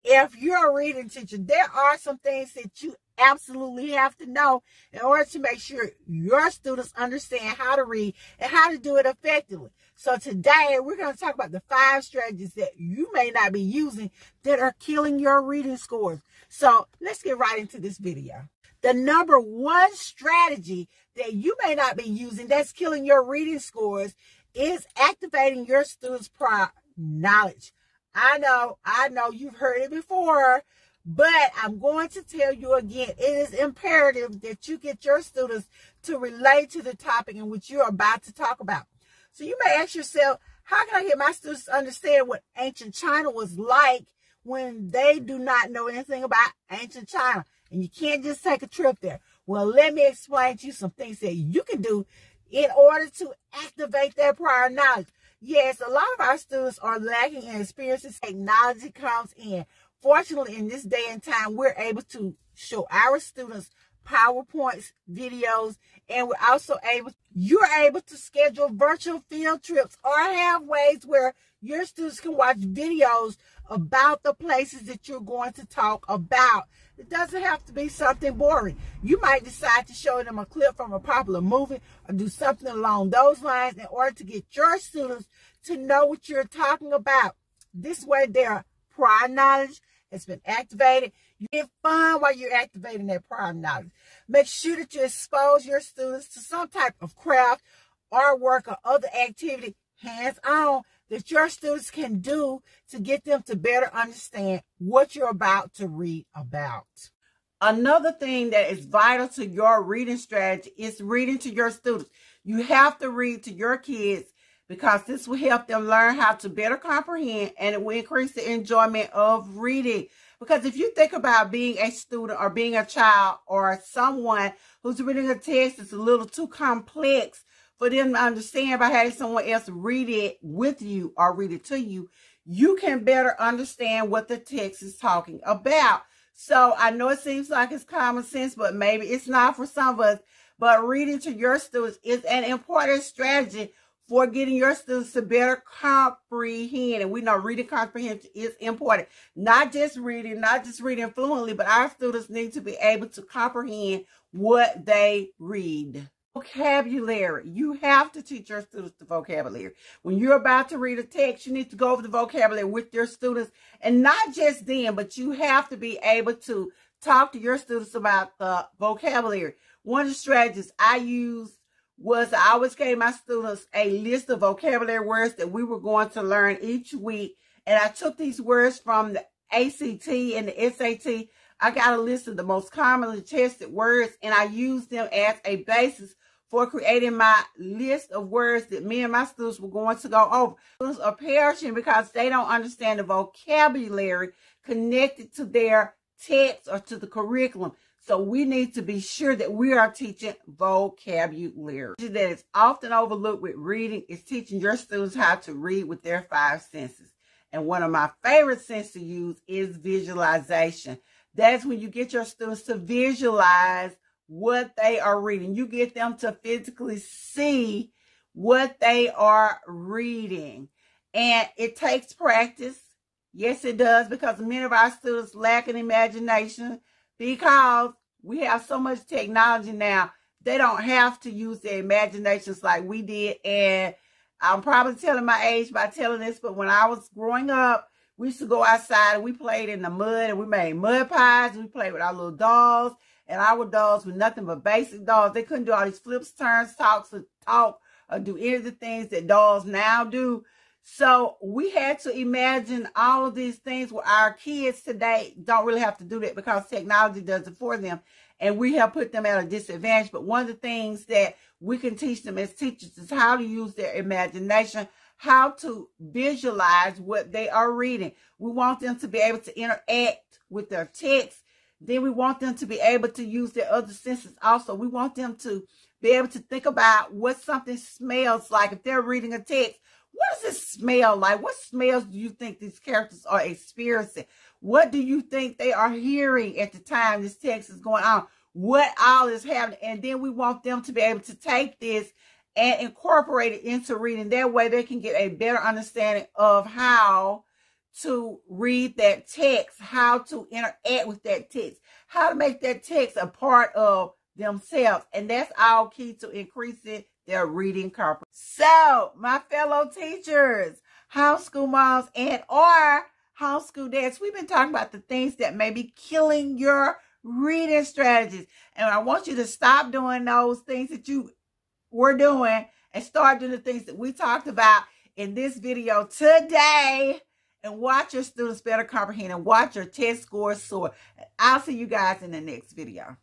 if you're a reading teacher, there are some things that you absolutely have to know in order to make sure your students understand how to read and how to do it effectively. So today, we're going to talk about the 5 strategies that you may not be using that are killing your reading scores. So let's get right into this video. The number 1 strategy that you may not be using that's killing your reading scores is activating your students' prior knowledge. I know you've heard it before, but I'm going to tell you again, it is imperative that you get your students to relate to the topic in which you're about to talk about. So you may ask yourself, how can I get my students to understand what ancient China was like when they do not know anything about ancient China? And you can't just take a trip there. Well, let me explain to you some things that you can do in order to activate that prior knowledge. Yes, a lot of our students are lacking in experiences. Technology comes in. Fortunately, in this day and time, we're able to show our students PowerPoints, videos, and you're able to schedule virtual field trips or have ways where your students can watch videos about the places that you're going to talk about. It doesn't have to be something boring. You might decide to show them a clip from a popular movie or do something along those lines in order to get your students to know what you're talking about. This way, their prior knowledge has been activated. You get fun while you're activating that prior knowledge. Make sure that you expose your students to some type of craft, artwork, or other activity, hands-on, that your students can do to get them to better understand what you're about to read about. Another thing that is vital to your reading strategy is reading to your students. You have to read to your kids because this will help them learn how to better comprehend, and it will increase the enjoyment of reading. Because if you think about being a student or being a child or someone who's reading a text that's a little too complex for them to understand by having someone else read it with you or read it to you, you can better understand what the text is talking about. So I know it seems like it's common sense, but maybe it's not for some of us. But reading to your students is an important strategy for getting your students to better comprehend. And we know reading comprehension is important. Not just reading fluently, but our students need to be able to comprehend what they read. Vocabulary. You have to teach your students the vocabulary. When you're about to read a text, you need to go over the vocabulary with your students. And not just them, but you have to be able to talk to your students about the vocabulary. One of the strategies I used was I always gave my students a list of vocabulary words that we were going to learn each week. And I took these words from the ACT and the SAT. I got a list of the most commonly tested words, and I used them as a basis for creating my list of words that me and my students were going to go over. Students are perishing because they don't understand the vocabulary connected to their text or to the curriculum. So we need to be sure that we are teaching vocabulary. That is often overlooked with reading is teaching your students how to read with their 5 senses. And one of my favorite senses to use is visualization. That's when you get your students to visualize what they are reading. You get them to physically see what they are reading. And it takes practice. Yes, it does, because many of our students lack an imagination because we have so much technology now. They don't have to use their imaginations like we did. And I'm probably telling my age by telling this, but when I was growing up, we used to go outside and we played in the mud and we made mud pies. And we played with our little dolls. And our dolls were nothing but basic dolls. They couldn't do all these flips, turns, talk, or do any of the things that dolls now do. So we had to imagine all of these things where our kids today don't really have to do that because technology does it for them. And we have put them at a disadvantage. But one of the things that we can teach them as teachers is how to use their imagination, how to visualize what they are reading. We want them to be able to interact with their text. Then we want them to be able to use their other senses also. We want them to be able to think about what something smells like. If they're reading a text, what does it smell like? What smells do you think these characters are experiencing? What do you think they are hearing at the time this text is going on? What all is happening? And then we want them to be able to take this and incorporate it into reading. That way they can get a better understanding of how to read that text, how to interact with that text, how to make that text a part of themselves. And that's all key to increasing their reading comprehension. So, my fellow teachers, homeschool moms, and or homeschool dads, we've been talking about the things that may be killing your reading strategies. And I want you to stop doing those things that you were doing and start doing the things that we talked about in this video today, and watch your students better comprehend and watch your test scores soar. I'll see you guys in the next video.